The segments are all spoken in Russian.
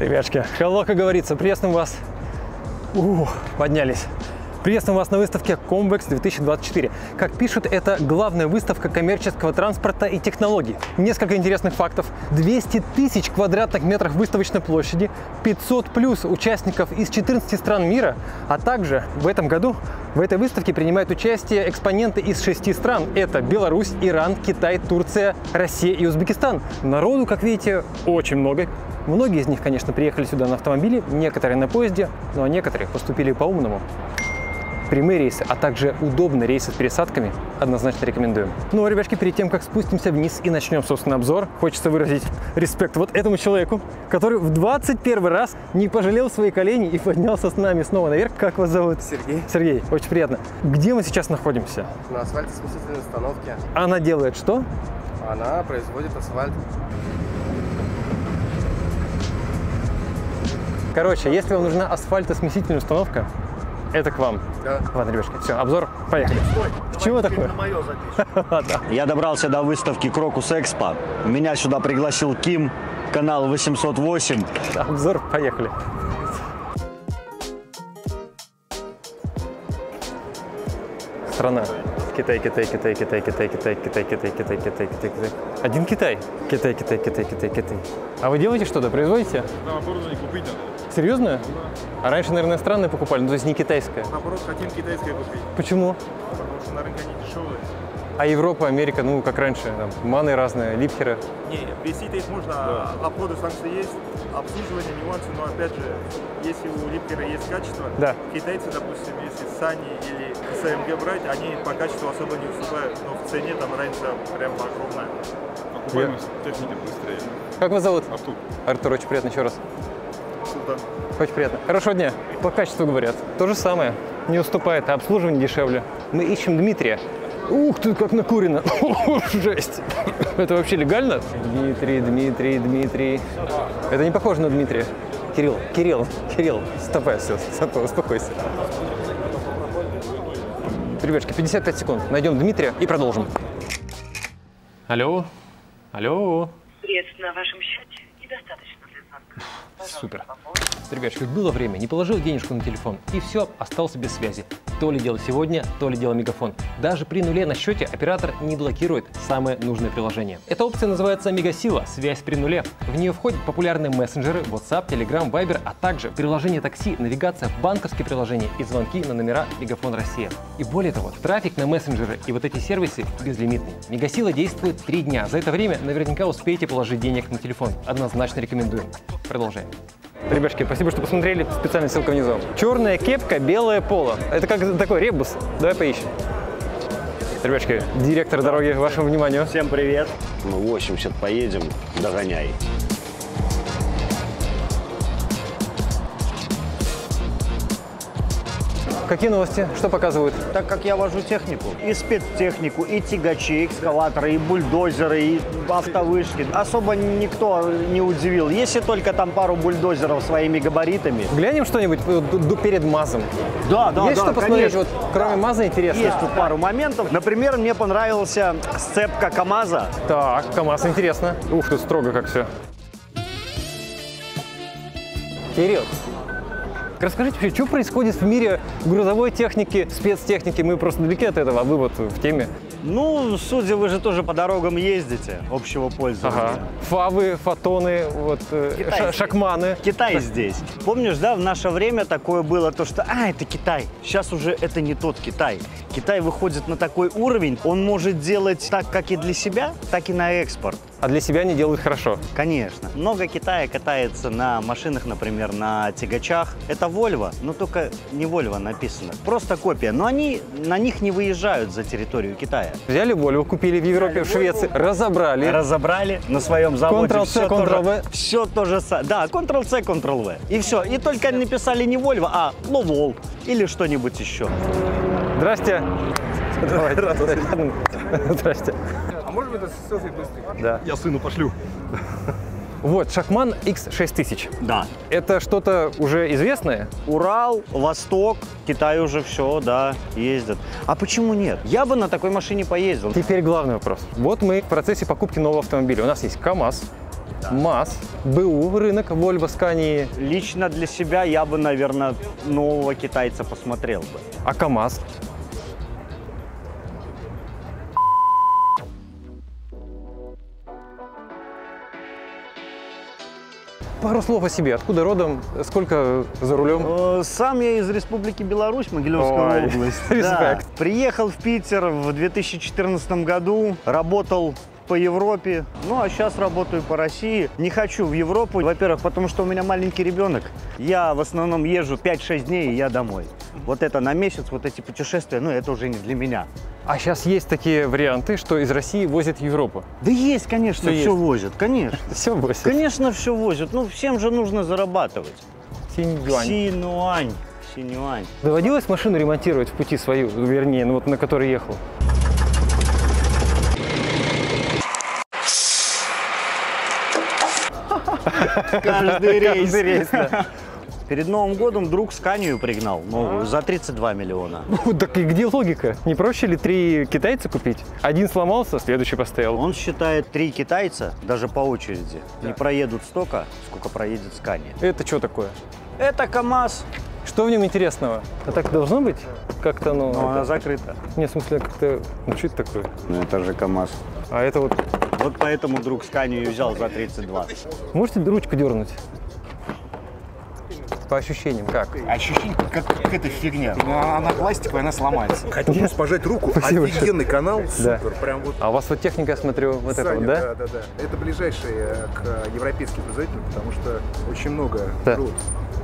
Ребятушки, hello, как говорится, приветствуем вас. Поднялись. Приветствуем вас на выставке Comvex 2024. Как пишут, это главная выставка коммерческого транспорта и технологий. Несколько интересных фактов. 200 тысяч квадратных метров выставочной площади, 500 плюс участников из 14 стран мира, а также в этом году в этой выставке принимают участие экспоненты из 6 стран. Это Беларусь, Иран, Китай, Турция, Россия и Узбекистан. Народу, как видите, очень много. Многие из них, конечно, приехали сюда на автомобиле, некоторые на поезде, но некоторые поступили по-умному. Прямые рейсы, а также удобные рейсы с пересадками однозначно рекомендуем. Ну а, ребятки, перед тем, как спустимся вниз и начнем, собственно, обзор, хочется выразить респект вот этому человеку, который в 21 раз не пожалел свои колени и поднялся с нами снова наверх. Как вас зовут? Сергей. Сергей, очень приятно. Где мы сейчас находимся? На асфальтосмесительной установке. Она делает что? Она производит асфальт. Короче, если вам нужна асфальтосмесительная установка, это к вам. Да. Ладно, ребятки, все, обзор, поехали. Чего такое? Я добрался до выставки Крокус Экспо. Меня сюда пригласил Ким, канал 808. Обзор, поехали. Страна. Китай, Китай, Китай, Китай, Китай, Китай, Китай, Китай, Китай, Китай, Китай, Китай. Один Китай. Китай, Китай, Китай, Китай, Китай. А вы делаете что-то, производите? Да, оборудование купить надо. Серьезно? Да. А раньше, наверное, иностранное покупали, ну, то есть не китайское. Наоборот, хотим китайское купить, Почему? потому что на рынке они дешевые. А Европа, Америка, ну, как раньше, там, маны разные, липхеры. Не, вести-то их можно, обходы санкции есть, обслуживание, нюансы, но опять же, если у липхера есть качество, Да. китайцы, допустим, если Сани или СМГ брать, они по качеству особо не уступают, но в цене там разница прям огромная. Окупаемость техники быстрее. Как вас зовут? Артур. Артур, очень приятно еще раз. Сюда. Очень приятно. Хорошего дня. По качеству говорят. То же самое. Не уступает, а обслуживание дешевле. Мы ищем Дмитрия. Ух ты, как накурено. Жесть. Это вообще легально? Дмитрий. Это не похоже на Дмитрия. Кирилл. Стопай, все, успокойся. Ребятки, 55 секунд. Найдем Дмитрия и продолжим. Алло. Средств на вашем счете недостаточно для звонка. Супер. Ребятки, было время, не положил денежку на телефон, и все, остался без связи. То ли дело сегодня, то ли дело Мегафон. Даже при нуле на счете оператор не блокирует самое нужное приложение. Эта опция называется Мегасила, связь при нуле. В нее входят популярные мессенджеры, WhatsApp, Telegram, Viber, а также приложение такси, навигация, банковские приложения и звонки на номера Мегафон Россия. И более того, трафик на мессенджеры и вот эти сервисы безлимитный. Мегасила действует 3 дня. За это время наверняка успеете положить денег на телефон. Однозначно рекомендуем. Продолжаем. Ребятки, спасибо, что посмотрели. Специальная ссылка внизу. Черная кепка, белое поло. Это как такой ребус. Давай поищем. Ребятки, директор дороги, вашему вниманию. Всем привет. Мы 80 поедем, догоняй. Какие новости? Что показывают? Так как я вожу технику, и спецтехнику, и тягачи, и экскаваторы, и бульдозеры, и автовышки, особо никто не удивил. Если только там пару бульдозеров своими габаритами. Глянем что-нибудь перед МАЗом? Да, Есть что посмотреть? конечно. Вот, кроме МАЗа интересно? Есть тут пару моментов. Например, мне понравился сцепка КамАЗа. Так, КамАЗ, интересно. Ух, тут строго как все. Кирилл, расскажите вообще, что происходит в мире грузовой техники, спецтехники? Мы просто далеки от этого, а вы вот в теме. Ну, судя, вы же тоже по дорогам ездите общего пользования. Ага. Фавы, фотоны, вот, шакманы. Китай здесь. Помнишь, да, в наше время такое было, то что, это Китай. Сейчас уже это не тот Китай. Китай выходит на такой уровень, он может делать так, как и для себя, так и на экспорт. А для себя они делают хорошо. Конечно. Много Китая катается на машинах, например, на тягачах. Это Volvo, но только не Volvo написано. Просто копия. Но они на них не выезжают за территорию Китая. Взяли Volvo, купили в Европе, в Швеции, разобрали. Разобрали на своем заводе. Ctrl-C, Ctrl-V. Все то же самое. Да, Ctrl-C, Ctrl-V. И все. И только написали не Volvo, а Lovol или что-нибудь еще. Здрасте. Здрасте. А может быть это селфи быстрый? Да. Я сыну пошлю. Вот, Шакман X6000. Да. Это что-то уже известное? Урал, Восток, Китай уже все, да, ездят. А почему нет? Я бы на такой машине поездил. Теперь главный вопрос. Вот мы в процессе покупки нового автомобиля. У нас есть КамАЗ, МАЗ, БУ, рынок, Volvo, Scania. Лично для себя я бы, наверное, нового китайца посмотрел бы. А КамАЗ? Пару слов о себе. Откуда родом? Сколько за рулем? Сам я из Республики Беларусь, Могилевская область. Респект. Да. Приехал в Питер в 2014 году, работал по Европе, ну а сейчас работаю по России. Не хочу в Европу, во-первых, потому что у меня маленький ребенок. Я в основном езжу 5-6 дней, и я домой. Вот это на месяц, вот эти путешествия, ну это уже не для меня. А сейчас есть такие варианты, что из России возят в Европу. Да есть, конечно, Всё все есть. возят, конечно. Все возят. Конечно, все возят. Ну, всем же нужно зарабатывать. Синьцзюань. Синюань. Синюань. Доводилось машину ремонтировать в пути свою, вернее, ну вот на которой ехал? Каждый рейс. Каждый рейс, да. Перед Новым годом друг Сканию пригнал новую за 32 миллиона. Ну, так и где логика? Не проще ли 3 китайца купить? Один сломался, следующий поставил. Он считает, 3 китайца, даже по очереди, не проедут столько, сколько проедет Скания. Это что такое? Это КамАЗ. Что в нем интересного? А так должно быть? Как-то, ну... Но она это- закрыта. Не, в смысле, как-то... Ну, что это такое? Ну это же КамАЗ. А это вот... Вот поэтому друг Сканию и взял за 32. Можете ручку дернуть? По ощущениям, как? Ощущение, как какая-то фигня. Но она пластиковая, она сломается. Хотел просто пожать руку. Спасибо Офигенный канал, Да. супер. Прям вот. А у вас вот техника, я смотрю, вот это вот, да? Да. Это ближайший к европейским производителям, потому что очень много Да. берут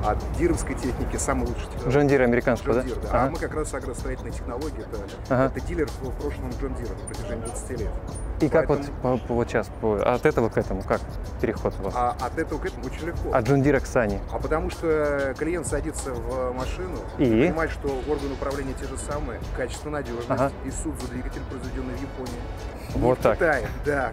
от дировской техники, самый лучший технологии. Джон Дир американского, да? John Deere, да. А Ага. мы как раз агростроительные технологии. Ага. Это дилер в прошлом John Deere на протяжении 20 лет. И как Поэтому- вот сейчас, от этого к этому, как переход у вас? А от этого к этому очень легко. От Джон Дира к Сани. А потому что клиент садится в машину И? понимает, что органы управления те же самые, качество, надежность, Ага. и суд за двигатель, произведенный в Японии. Вот в так. Китае. Да.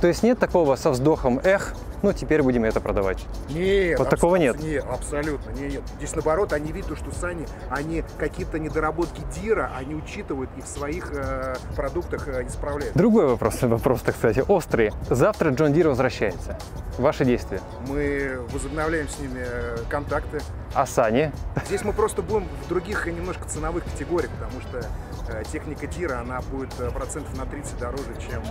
То есть нет такого со вздохом, эх, ну теперь будем это продавать. Нет, Вот такого нет? Нет, абсолютно нет. Здесь наоборот, они видят, что Сани, они какие-то недоработки Дира, они учитывают и в своих продуктах исправляют. Другой вопрос-то, кстати, острый. Завтра Джон Дир возвращается. Ваши действия. Мы возобновляем с ними контакты. А Сани? Здесь мы просто будем в других немножко ценовых категориях, потому что техника Дира, она будет процентов на 30 дороже, чем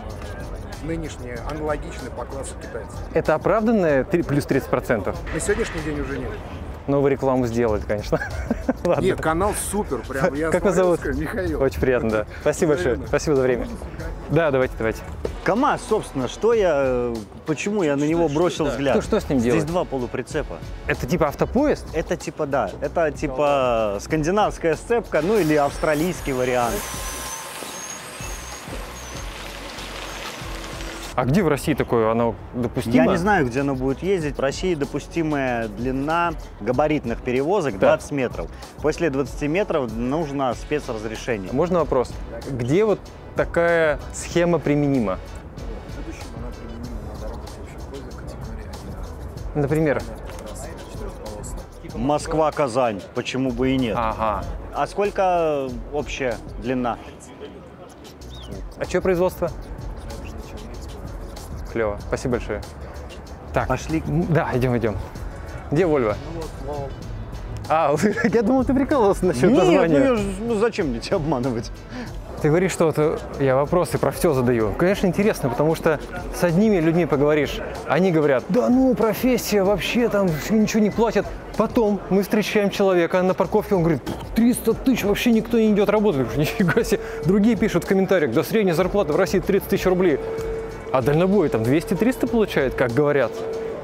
нынешняя, аналогичная по классу китайцев. Это оправданное плюс 30%? На сегодняшний день уже нет. Но вы рекламу сделали, конечно. Ладно. Нет, канал супер, прям я Как вас смотрел, зовут? Михаил. Очень приятно, да. Спасибо большое. Взаимно. Спасибо за время. Да, давайте. КамАЗ, собственно, почему я на него бросил взгляд? Что с ним Здесь делать? 2 полуприцепа. Это типа автопоезд? Это типа, да, это типа скандинавская сцепка, ну или австралийский вариант. А где в России такое? Оно допустимо? Я не знаю, где оно будет ездить. В России допустимая длина габаритных перевозок 20 метров. После 20 метров нужно спецразрешение. Можно вопрос? Где вот такая схема применима? Например? Москва-Казань, почему бы и нет. Ага. А сколько общая длина? А что производство? Клево. Спасибо большое. Так. Пошли. Да, идем. Где Volvo? А, я думал, ты прикалывался насчет названия. Ну зачем мне тебя обманывать? Ты говоришь, что вот я вопросы про все задаю. Конечно, интересно, потому что с одними людьми поговоришь, они говорят, да ну, профессия, вообще там ничего не платят. Потом мы встречаем человека на парковке, он говорит, 300 тысяч, вообще никто не идет работать. Я говорю, нифига себе. Другие пишут в комментариях, да средняя зарплата в России 30 тысяч рублей. А дальнобой там 200-300 получает, как говорят.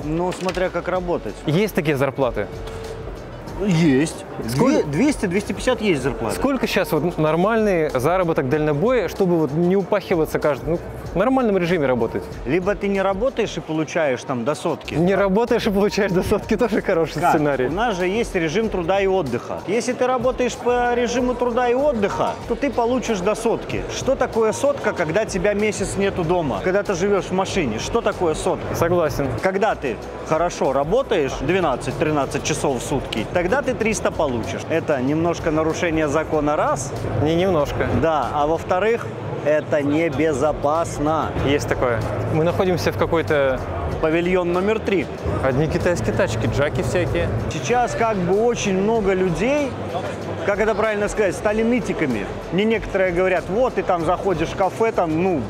Ну, смотря как работать. Есть такие зарплаты? Есть. Сколько? 200-250 есть зарплата. Сколько сейчас вот нормальный заработок дальнобоя, чтобы вот не упахиваться каждый, в нормальном режиме работать? Либо ты не работаешь и получаешь там до сотки. Не работаешь и получаешь до сотки, тоже хороший Как? сценарий. У нас же есть режим труда и отдыха. Если ты работаешь по режиму труда и отдыха, то ты получишь до сотки. Что такое сотка, когда тебя месяц нету дома? Когда ты живешь в машине? Что такое сотка? Согласен. Когда ты хорошо работаешь 12-13 часов в сутки, тогда ты 300 получишь. Это немножко нарушение закона раз, Не немножко. да, а во-вторых, это небезопасно. Есть такое. Мы находимся в какой-то... Павильон номер 3. Одни китайские тачки, джаки всякие. Сейчас как бы очень много людей, как это правильно сказать, стали нытиками. Мне некоторые говорят, вот ты там заходишь в кафе, там, ну,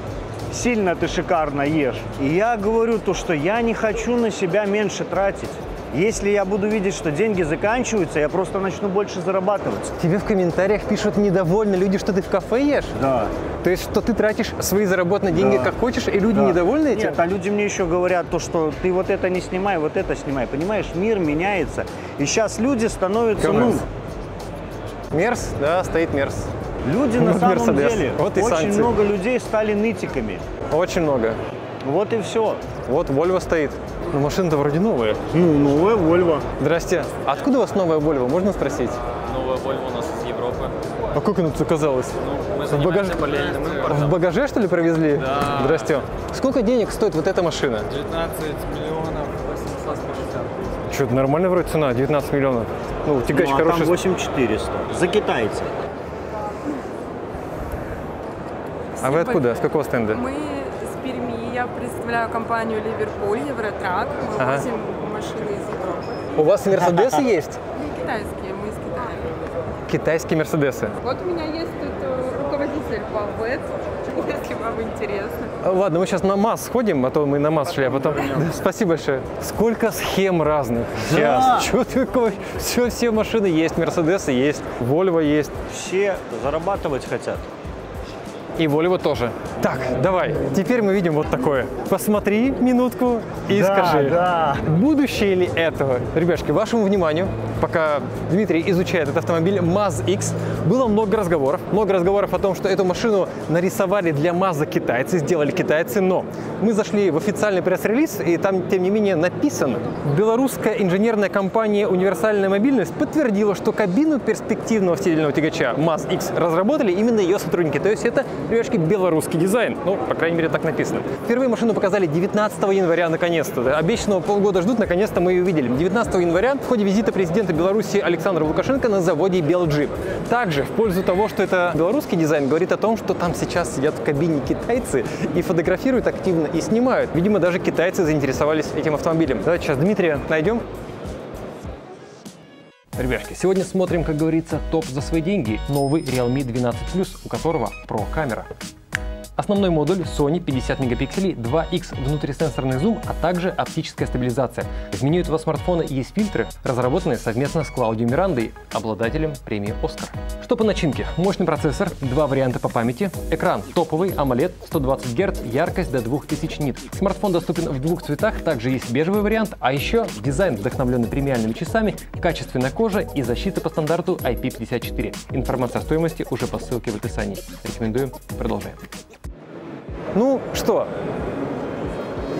сильно ты шикарно ешь. И я говорю то, что я не хочу на себя меньше тратить. Если я буду видеть, что деньги заканчиваются, я просто начну больше зарабатывать. Тебе в комментариях пишут недовольны люди, что ты в кафе ешь? Да. То есть, что ты тратишь свои заработанные деньги как хочешь, и люди недовольны этим? Нет, а люди мне еще говорят то, что ты вот это не снимай, вот это снимай. Понимаешь, мир меняется. И сейчас люди становятся, ну... Мерс, да, стоит Мерс. Люди на самом Мерседес. деле, Вот и очень санкции. много людей стали нытиками. Очень много. Вот и все. Вот Volvo стоит. Но машина-то вроде новая. Ну, новая Volvo. Здрасте. Откуда у вас новая Volvo, можно спросить? Новая Volvo у нас из Европы. А как она тут оказалась? Мы занимаемся параллельным импортом. В багаже, что ли, привезли? Да. Здрасте. Сколько денег стоит вот эта машина? 19 миллионов 850 Что-то нормально вроде цена, 19 миллионов. Ну, тягач Ну, а хороший. там 8400. За китайцев. А вы откуда? С какого стенда? Мы с Перми. Я представляю компанию Ливерпуль, Евротрак. Мы возим машины из Европы. У вас Мерседесы есть? Китайские, мы из Китая. Китайские Мерседесы. Вот у меня есть тут руководитель по ВЭД, если вам интересно. Ладно, мы сейчас на МАЗ сходим, а то мы на МАЗ шли, а потом... Спасибо большое. Сколько схем разных сейчас. Чего такое? Все машины есть, Мерседесы есть, Volvo есть. Все зарабатывать хотят. И Volvo тоже. Так, давай, теперь мы видим вот такое. Посмотри минутку и скажи, будущее ли этого? Ребятушки, вашему вниманию, пока Дмитрий изучает этот автомобиль Maz X, было много разговоров. Много разговоров о том, что эту машину нарисовали для Mazda китайцы, сделали китайцы, но мы зашли в официальный пресс-релиз, и там, тем не менее, написано: белорусская инженерная компания «Универсальная мобильность» подтвердила, что кабину перспективного стильного тягача Maz X разработали именно ее сотрудники. То есть это, ребятушки, белорусский дизайн. Ну, по крайней мере, так написано. Впервые машину показали 19 января, наконец-то. Обещанного полгода ждут, наконец-то мы ее увидели. 19 января в ходе визита президента Беларуси Александра Лукашенко на заводе Белджип. Также в пользу того, что это белорусский дизайн, говорит о том, что там сейчас сидят в кабине китайцы и фотографируют активно и снимают. Видимо, даже китайцы заинтересовались этим автомобилем. Давайте сейчас Дмитрия найдем. Ребятки, сегодня смотрим, как говорится, топ за свои деньги. Новый Realme 12 Plus, у которого Pro-камера. Основной модуль Sony 50 мегапикселей, 2X внутрисенсорный зум, а также оптическая стабилизация. В меню этого смартфона есть фильтры, разработанные совместно с Клаудио Мирандой, обладателем премии Оскар. Что по начинке? Мощный процессор, два варианта по памяти, экран топовый, AMOLED, 120 Гц, яркость до 2000 нит. Смартфон доступен в двух цветах, также есть бежевый вариант, а еще дизайн, вдохновленный премиальными часами, качественная кожа и защита по стандарту IP54. Информация о стоимости уже по ссылке в описании. Рекомендуем. Продолжаем. Ну что,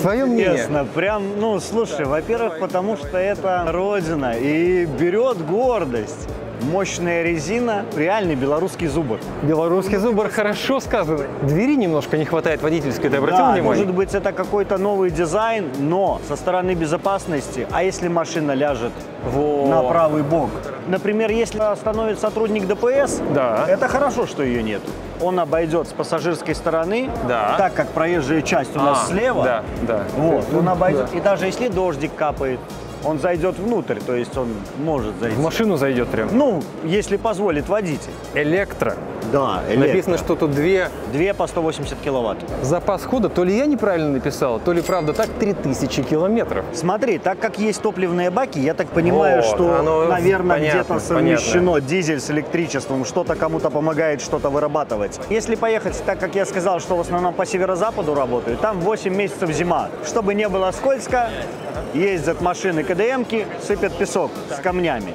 твое мнение? Честно, прям, ну, слушай, во-первых, потому что это родина и берет гордость. Мощная резина, реальный белорусский зубр. Белорусский зубр, хорошо сказано. Двери немножко не хватает водительской, ты обратил внимание? Может быть, это какой-то новый дизайн, но со стороны безопасности, а если машина ляжет на правый бок? Например, если остановит сотрудник ДПС, это хорошо, что ее нет. Он обойдет с пассажирской стороны, так как проезжая часть у нас слева, вот, он обойдет. И даже если дождик капает, он зайдет внутрь, то есть он может зайти. В машину зайдет прям? Ну, если позволит водитель. Электро? Да, электро. Написано, что тут две по 180 киловатт. Запас хода, то ли я неправильно написал, то ли правда так, 3000 километров. Смотри, так как есть топливные баки, я так понимаю, что, наверное, где-то совмещено дизель с электричеством, что-то кому-то помогает что-то вырабатывать. Если поехать, так как я сказал, что в основном по северо-западу работаю, там 8 месяцев зима. Чтобы не было скользко, ездят машины КДМки, сыпят песок с камнями.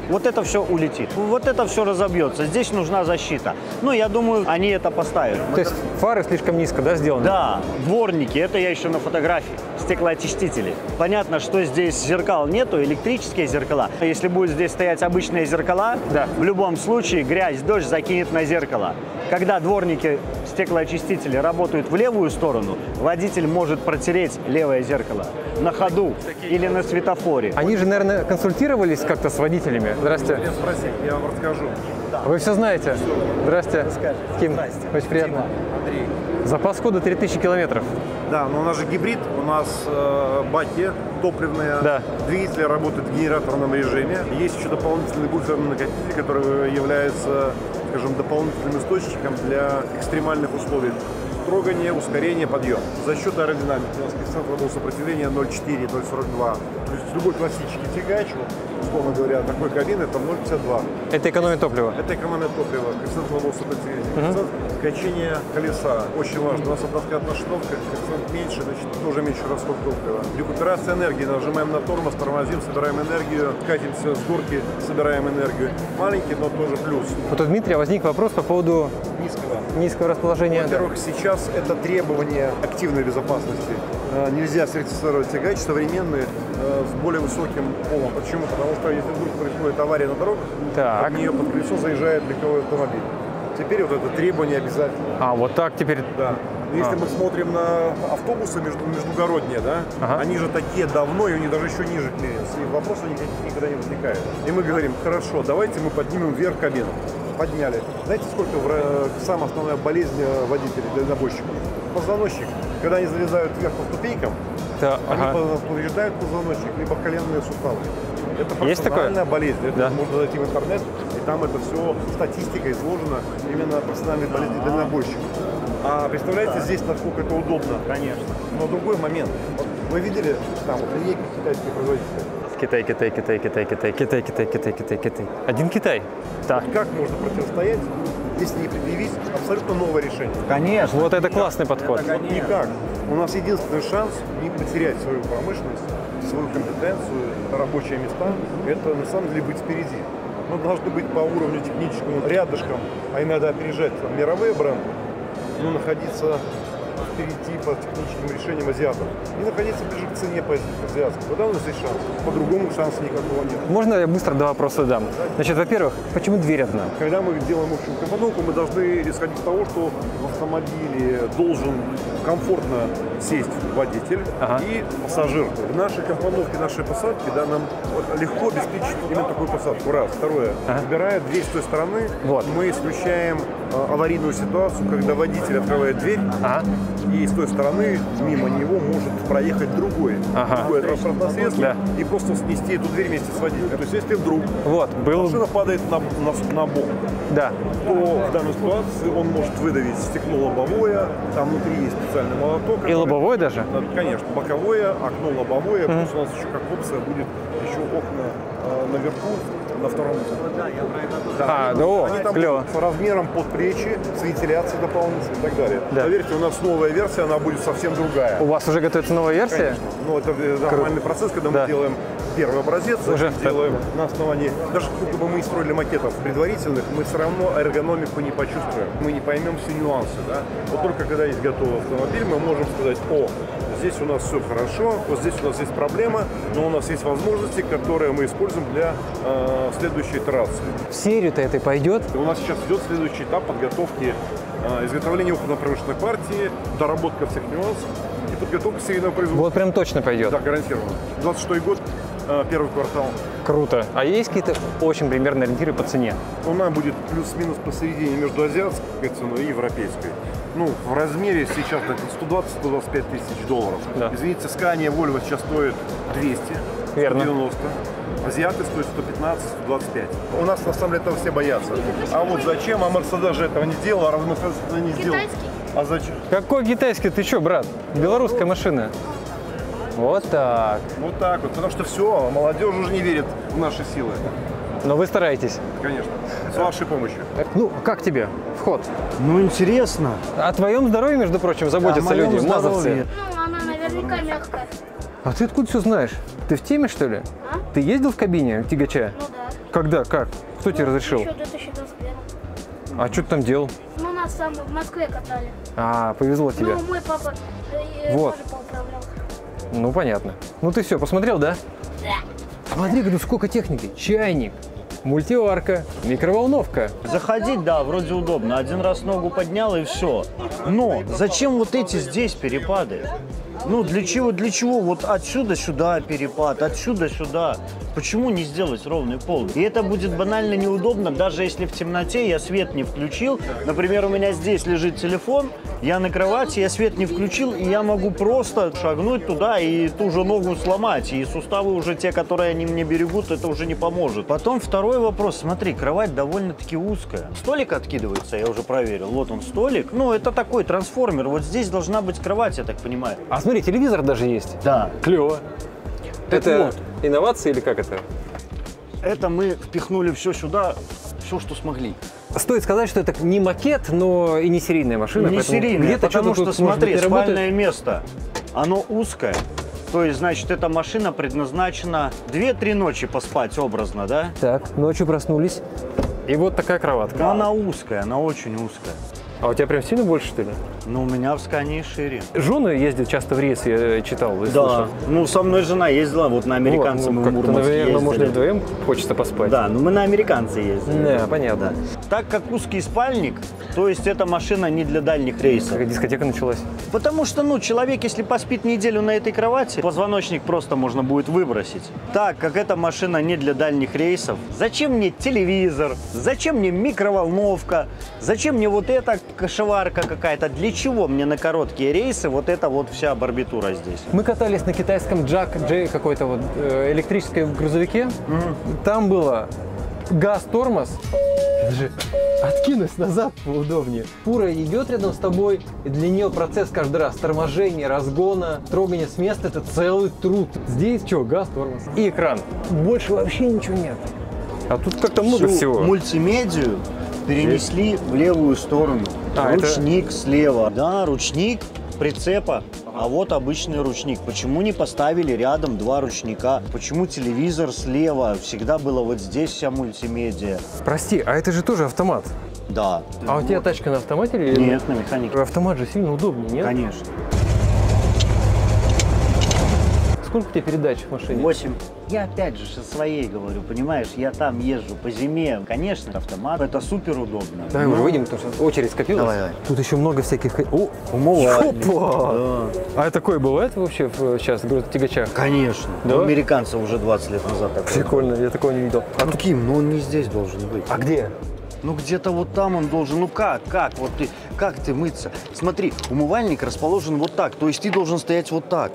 Вот это все улетит, вот это все разобьется. Здесь нужна защита. Ну, я думаю, они это поставят. То есть фары слишком низко, да, сделаны? Да, дворники, это я еще на фотографии, стеклоочистители. Понятно, что здесь зеркал нету, электрические зеркала. Если будут здесь стоять обычные зеркала, в любом случае грязь, дождь закинет на зеркало. Когда дворники стеклоочистители работают в левую сторону, водитель может протереть левое зеркало на ходу или на светофоре. Они же, наверное, консультировались как-то с водителями. Здрасте. Спроси, я вам расскажу. Вы все знаете? Здрасте. Ким? Очень приятно. Андрей. Запас хода 3000 километров. Да, но у нас же гибрид, у нас баки топливные, Да. двигатели работают в генераторном режиме. Есть еще дополнительный буферный накопитель, который является, скажем, дополнительным источником для экстремальных условий. Трогание, ускорение, подъем. За счет аэродинамики у нас коэффициент водного сопротивления 0,4, 0,42. То есть любой классический тягач, условно говоря, такой кабины, это 0,52. Это экономия топлива. Это экономия топлива, коэффициент водного сопротивления, коэффициент качения колеса. Очень важно. У нас односкатная шнуровка, коэффициент меньше, значит, тоже меньше расход топлива. Рекуперация энергии. Нажимаем на тормоз, тормозим, собираем энергию, катимся с горки, собираем энергию. Маленький, но тоже плюс. Вот у Дмитрия возник вопрос по поводу низкого расположения. Во-первых, сейчас это требование активной безопасности. Нельзя сертифицировать тягач современный с более высоким полом. Почему? Потому что если вдруг происходит авария на дорогах, Так. в нее под колесо заезжает легковой автомобиль. Теперь вот это требование обязательно. А, вот так теперь. Да. Если мы смотрим на автобусы междугородние, да, они же такие давно, и у них даже еще ниже клиренс. И вопросов никаких никогда не возникает. И мы говорим, хорошо, давайте мы поднимем вверх кабину. Подняли. Знаете, сколько самая основная болезнь водителей, дальнобойщиков? Позвоночник. Когда они залезают вверх по ступенькам, они повреждают позвоночник, либо коленные суставы. Это профессиональная болезнь. Это можно зайти в интернет, и там это все статистика изложена именно профессиональной болезни дальнобойщиков. А представляете, здесь насколько это удобно? Конечно. Но другой момент. Вот вы видели там вот линейки китайских производителей? Китай. Один Китай. Так. Как можно противостоять, если не предъявить абсолютно новое решение? Конечно. Вот это классный подход. Никак. У нас единственный шанс не потерять свою промышленность, свою компетенцию, рабочие места, это на самом деле быть впереди. Мы должны быть по уровню техническому рядышком, а иногда опережать мировые бренды, но находиться впереди по техническим решениям азиатов и находиться ближе к цене по азиатским. Тогда у нас есть шанс. По-другому шанса никакого нет. Можно я быстро два вопроса дам? Значит, во-первых, почему дверь одна? Когда мы делаем общую компоновку, мы должны исходить из того, что в автомобиле должен комфортно сесть водитель и пассажир. В нашей компоновке, нашей посадке, да, нам легко обеспечить именно такую посадку. Раз. Второе. Выбирая дверь с той стороны, мы исключаем аварийную ситуацию, когда водитель открывает дверь, и с той стороны мимо него может проехать другое транспортное средство и просто снести эту дверь вместе с водителем. То есть если вдруг машина падает на бок, то в данной ситуации он может выдавить стекло лобовое, там внутри есть специальный молоток. И лобовое даже? Конечно, боковое, окно лобовое, плюс у нас еще как опция будет еще окна наверху, на втором этаже. Они там клево. по размерам под плечи, с вентиляцией дополнительной и так далее. Поверьте, у нас новая версия, она будет совсем другая. У вас уже готовится новая версия? Конечно. Ну, это нормальный процесс, когда мы делаем первый образец, делаем на основании, даже сколько бы мы и строили макетов предварительных, мы все равно эргономику не почувствуем, мы не поймем все нюансы. Да? Вот только когда есть готовый автомобиль, мы можем сказать, здесь у нас все хорошо, вот здесь у нас есть проблема, но у нас есть возможности, которые мы используем для следующей итерации. В серию-то это пойдет? У нас сейчас идет следующий этап подготовки изготовления опытно-промышленной партии, доработка всех нюансов и подготовка серийного производства. Вот прям точно пойдет? Да, гарантированно. 26 год, первый квартал. Круто. А есть какие-то очень примерные ориентиры по цене? Она будет плюс-минус посередине между азиатской ценой и европейской. Ну, в размере сейчас 120-125 тысяч долларов. Да. Извините, Scania, Volvo сейчас стоит 200, 190. Азиаты стоят 115-125. У нас на самом деле этого все боятся. А вот зачем? А Mercedes же этого не делал, а равноценно не сделал. Китайский. А зачем? Какой китайский? Ты что, брат? Белорусская машина. Вот так. Вот так вот. Потому что все, молодежь уже не верит в наши силы. Но вы стараетесь. Конечно. С вашей помощью. Ну, как тебе вход? Ну, интересно. О твоем здоровье, между прочим, заботятся люди, мазовцы. Ну, она наверняка мягкая. А ты откуда все знаешь? Ты в теме, что ли? А? Ты ездил в кабине тягача? Ну да. Когда? Как? Кто тебе разрешил? Еще в 2021. А что ты там делал? Ну, нас там в Москве катали. А, повезло тебе. Ну, мой папа Вот. тоже поуправлял. Ну, понятно. Ну, ты все, посмотрел, да? Да. Смотри, говорю, сколько техники. Чайник, мультиварка, микроволновка. Заходить, да, вроде удобно. Один раз ногу поднял и все. Но зачем вот эти здесь перепады? Ну, для чего? Вот отсюда сюда перепад, отсюда сюда. Почему не сделать ровный пол? И это будет банально неудобно, даже если в темноте я свет не включил. Например, у меня здесь лежит телефон, я на кровати, я свет не включил, и я могу просто шагнуть туда и ту же ногу сломать. И суставы уже те, которые они мне берегут, это уже не поможет. Потом второй вопрос. Смотри, кровать довольно-таки узкая. Столик откидывается, я уже проверил. Вот он столик. Ну, это такой трансформер. Вот здесь должна быть кровать, я так понимаю. А смотри, телевизор даже есть. Да. Клево. Так Это вот. инновации или как это? Это мы впихнули все сюда, все, что смогли. Стоит сказать, что это не макет, но и не серийная машина. Не серийная, где-то потому что, смотри, работает. спальное место, оно узкое. То есть, значит, эта машина предназначена 2-3 ночи поспать образно, да? Так, ночью проснулись. И вот такая кроватка. Но она узкая, она очень узкая. А у тебя прям сильно больше, что ли? Ну, у меня в Скании шире. Жены ездят часто в рейс, я читал. Да, слышал. ну, со мной жена ездила, вот на американца мы в Мурманск наверное, ездили. можно и вдвоем хочется поспать. Да, но мы на американца ездили. Да, понятно. Так как узкий спальник, то есть эта машина не для дальних рейсов. Как дискотека началась. Потому что, ну, человек, если поспит неделю на этой кровати, позвоночник просто можно будет выбросить. Так как эта машина не для дальних рейсов, зачем мне телевизор, зачем мне микроволновка, зачем мне вот эта кошеварка какая-то, для чего мне на короткие рейсы вот эта вот вся барбитура здесь? Мы катались на китайском Джей какой-то вот электрическом грузовике. Там было газ-тормоз. Даже откинусь назад поудобнее. Фура идет рядом с тобой, и для нее процесс каждый раз торможения, разгона, трогания с места — это целый труд. Здесь что, газ, тормоз и экран. Больше вообще ничего нет. А тут как-то много всего. Мультимедию перенесли в левую сторону. Ручник это... слева. Да, ручник прицепа. А вот обычный ручник. Почему не поставили рядом два ручника? Почему телевизор слева? Всегда было вот здесь вся мультимедиа. Прости, а это же тоже автомат? Да. А у тебя тачка на автомате или? Нет, на механике. Автомат же сильно удобнее, нет? Конечно. Сколько у тебя передач в машине? 8. Я опять же со своей говорю, понимаешь, я там езжу по зиме. Конечно, автомат, это супер удобно. Давай уже выйдем, потому что очередь скопилась. Давай. Тут еще много всяких... О, умывальник. Да. А такое бывает вообще сейчас в грузотягачах? Конечно. Да? У американцев уже 20 лет назад такое. Прикольно, я такого не видел. А Ким, ну он не здесь должен быть. А где? Ну где-то вот там он должен, ну как, вот ты, как ты мыться? Смотри, умывальник расположен вот так, то есть ты должен стоять вот так.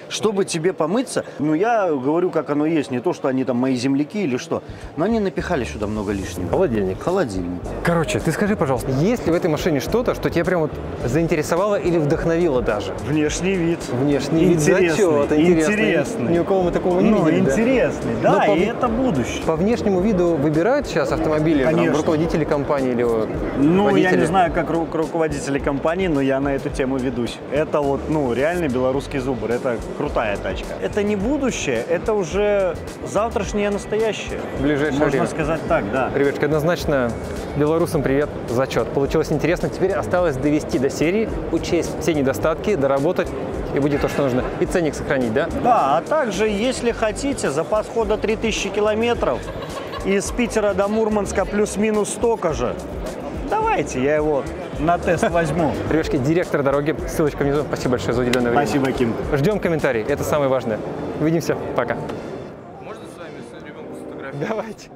Чтобы тебе помыться, ну я говорю, как оно есть, не то, что они там мои земляки или что, но они напихали сюда много лишнего. Холодильник. Холодильник. Короче, ты скажи, пожалуйста, есть ли в этой машине что-то, что тебя прям вот заинтересовало или вдохновило даже? Внешний вид. Внешний вид. Интересный. Ни у кого мы такого не видели. Интересный, да, и это будущее. По внешнему виду выбирают сейчас автомобили там, руководители компании или Ну, водители? я не знаю, как руководители компании, но я на эту тему ведусь. Это вот, ну, реально белорусский зубр. Это крутая тачка. Это не будущее, это уже завтрашнее настоящее. В ближайшее время. Можно сказать так, да. Ребятки, однозначно белорусам привет, зачет. Получилось интересно. Теперь осталось довести до серии, учесть все недостатки, доработать, и будет то, что нужно. И ценник сохранить, да? Да, а также, если хотите, запас хода 3000 километров, из Питера до Мурманска плюс-минус столько же. Давайте, я его на тест возьму. Ребятки, директор дороги, ссылочка внизу. Спасибо большое за уделенное время. Спасибо, Ким. Ждем комментарий, это самое важное. Увидимся, пока. Можно с вами с ребенком сфотографировать? Давайте.